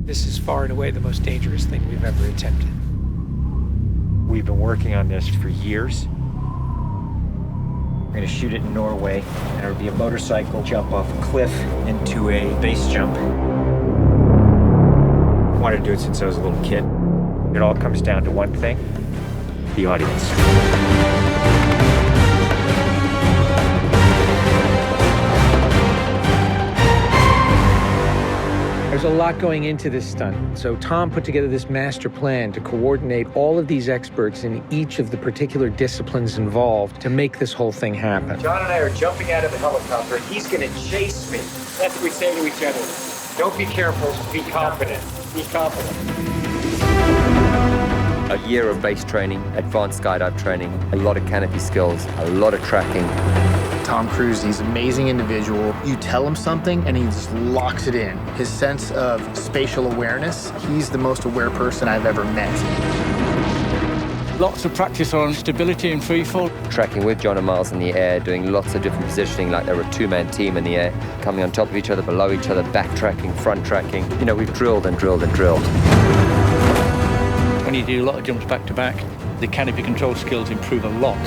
This is far and away the most dangerous thing we've ever attempted. We've been working on this for years. We're gonna shoot it in Norway, and it'll be a motorcycle jump off a cliff into a base jump. I wanted to do it since I was a little kid. It all comes down to one thing: the audience. There's a lot going into this stunt, so Tom put together this master plan to coordinate all of these experts in each of the particular disciplines involved to make this whole thing happen. John and I are jumping out of the helicopter. He's gonna chase me. That's what we say to each other. Don't be careful, be confident. Be confident. A year of base training, advanced skydive training, a lot of canopy skills, a lot of tracking. Tom Cruise, he's an amazing individual. You tell him something and he just locks it in. His sense of spatial awareness, he's the most aware person I've ever met. Lots of practice on stability and freefall. Tracking with John and Miles in the air, doing lots of different positioning like they were a two-man team in the air, coming on top of each other, below each other, backtracking, front tracking. You know, we've drilled and drilled and drilled. When you do a lot of jumps back to back, the canopy control skills improve a lot.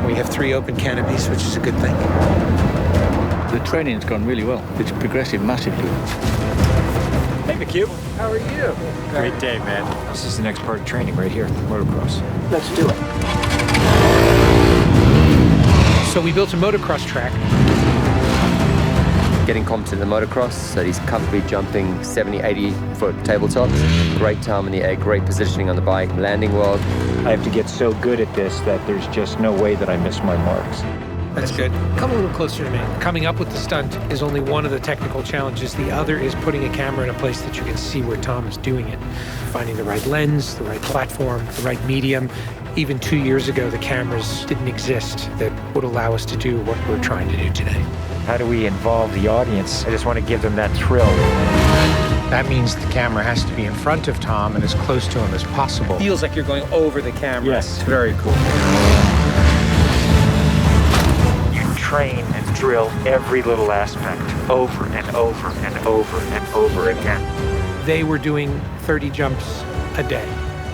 We have 3 open canopies, which is a good thing. The training's gone really well. It's progressive massively. Hey, McHugh. How are you? Great day, man. This is the next part of training right here, motocross. Let's do it. So we built a motocross track. Getting competent in the motocross, so he's comfortably jumping 70, 80-foot tabletops. Great time in the air, great positioning on the bike, landing well. I have to get so good at this that there's just no way that I miss my marks. That's good. Come a little closer to me. Coming up with the stunt is only one of the technical challenges. The other is putting a camera in a place that you can see where Tom is doing it. Finding the right lens, the right platform, the right medium. Even 2 years ago, the cameras didn't exist that would allow us to do what we're trying to do today. How do we involve the audience? I just want to give them that thrill. That means the camera has to be in front of Tom and as close to him as possible. Feels like you're going over the camera. Yes, very cool. You train and drill every little aspect over and over and over and over again. They were doing 30 jumps a day.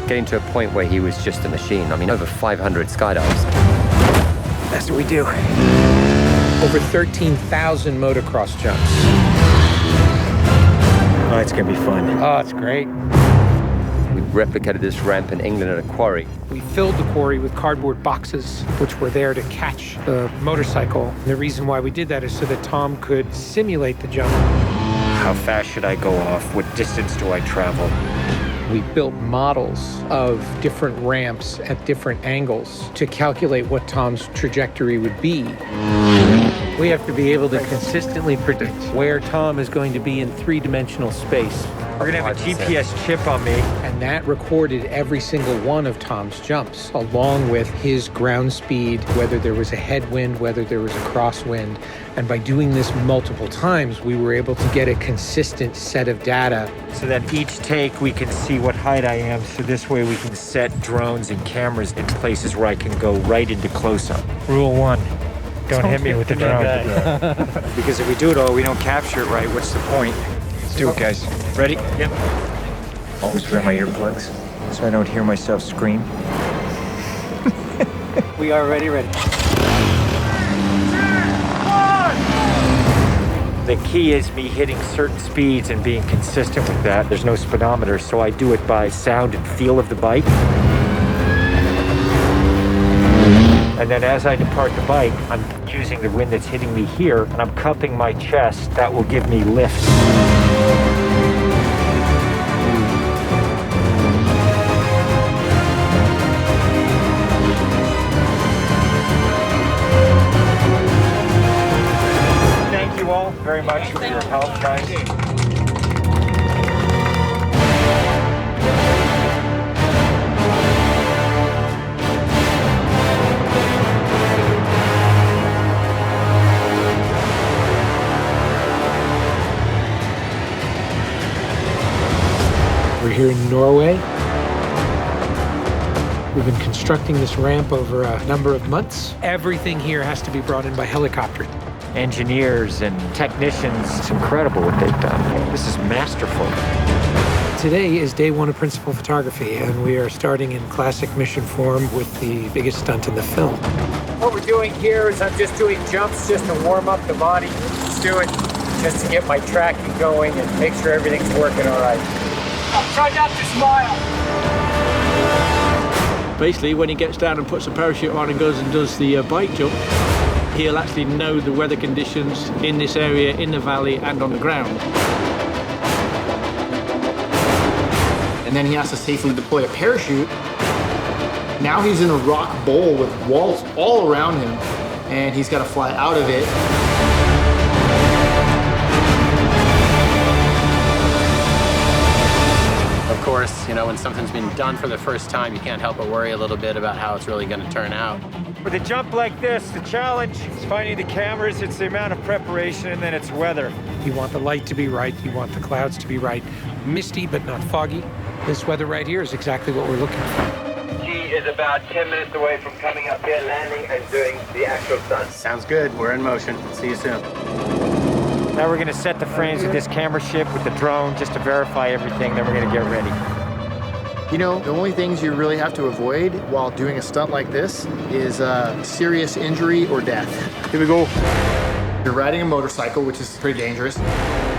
Getting to a point where he was just a machine. I mean, over 500 skydives. That's what we do. Over 13,000 motocross jumps. Oh, it's gonna be fun. Oh, it's great. We replicated this ramp in England at a quarry. We filled the quarry with cardboard boxes, which were there to catch the motorcycle. And the reason why we did that is so that Tom could simulate the jump. How fast should I go off? What distance do I travel? We built models of different ramps at different angles to calculate what Tom's trajectory would be. We have to be able to consistently predict where Tom is going to be in 3-dimensional space. We're gonna have a GPS chip on me. And that recorded every single one of Tom's jumps, along with his ground speed, whether there was a headwind, whether there was a crosswind. And by doing this multiple times, we were able to get a consistent set of data. So that each take we can see what height I am, so this way we can set drones and cameras in places where I can go right into close-up. Rule 1, don't hit me with the drone. Because if we do it all, we don't capture it right, what's the point? Let's do it, guys. Ready? Yep. Always wear my earplugs so I don't hear myself scream. We are ready. The key is me hitting certain speeds and being consistent with that. There's no speedometer, so I do it by sound and feel of the bike. And then as I depart the bike, I'm choosing the wind that's hitting me here, and I'm cupping my chest. That will give me lift. Thank you all very much for your help, guys. We're here in Norway. We've been constructing this ramp over a number of months. Everything here has to be brought in by helicopter. engineers and technicians. It's incredible what they've done. This is masterful. Today is day one of principal photography, and we are starting in classic mission form with the biggest stunt in the film. What we're doing here is I'm just doing jumps just to warm up the body. Let's do it just to get my tracking going and make sure everything's working all right. Try not to smile. Basically, when he gets down and puts a parachute on and goes and does the bike jump, he'll actually know the weather conditions in this area, in the valley, and on the ground. And then he has to safely deploy a parachute. Now he's in a rock bowl with walls all around him, and he's got to fly out of it. Of course, you know, when something's been done for the first time, you can't help but worry a little bit about how it's really going to turn out. With a jump like this, the challenge is finding the cameras, it's the amount of preparation, and then it's weather. You want the light to be right, you want the clouds to be right. Misty, but not foggy. This weather right here is exactly what we're looking for. He is about 10 minutes away from coming up here, landing, and doing the actual stunt. Sounds good. We're in motion. See you soon. Now we're gonna set the frames with this camera ship with the drone just to verify everything, then we're gonna get ready. You know, the only things you really have to avoid while doing a stunt like this is serious injury or death. Here we go. You're riding a motorcycle, which is pretty dangerous,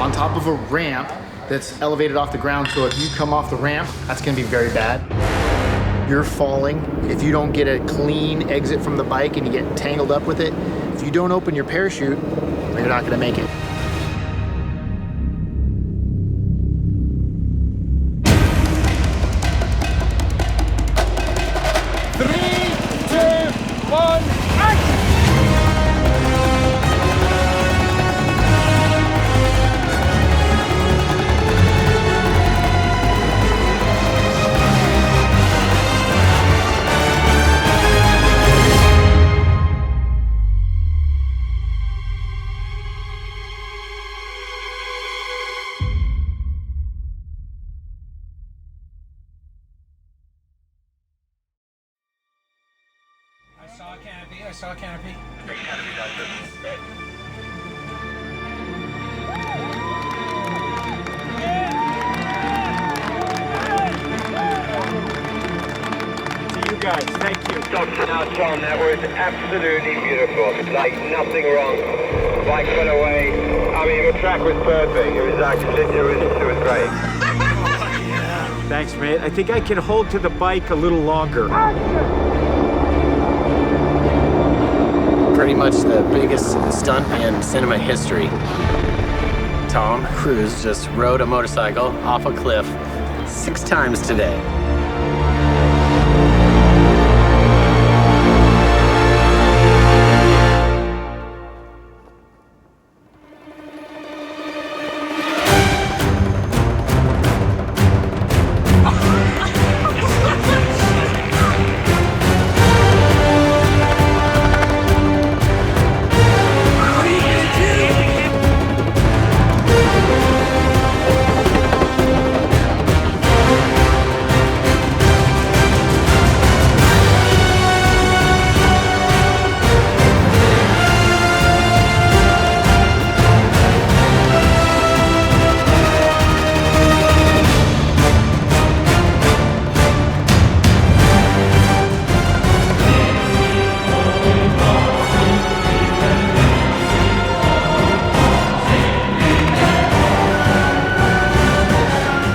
on top of a ramp that's elevated off the ground, so if you come off the ramp, that's gonna be very bad. You're falling. If you don't get a clean exit from the bike and you get tangled up with it, if you don't open your parachute, you're not gonna make it. I saw a canopy. To you guys, thank you. Now, Tom, that was absolutely beautiful. Like, nothing wrong. Bike went away. I mean, the track was perfect. It was actually, it was great. Thanks, mate. I think I can hold to the bike a little longer. Pretty much the biggest stunt in cinema history. Tom Cruise just rode a motorcycle off a cliff 6 times today.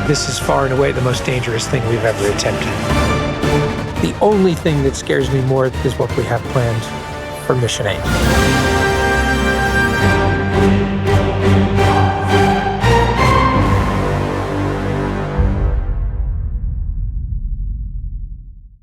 This is far and away the most dangerous thing we've ever attempted. The only thing that scares me more is what we have planned for Mission 8.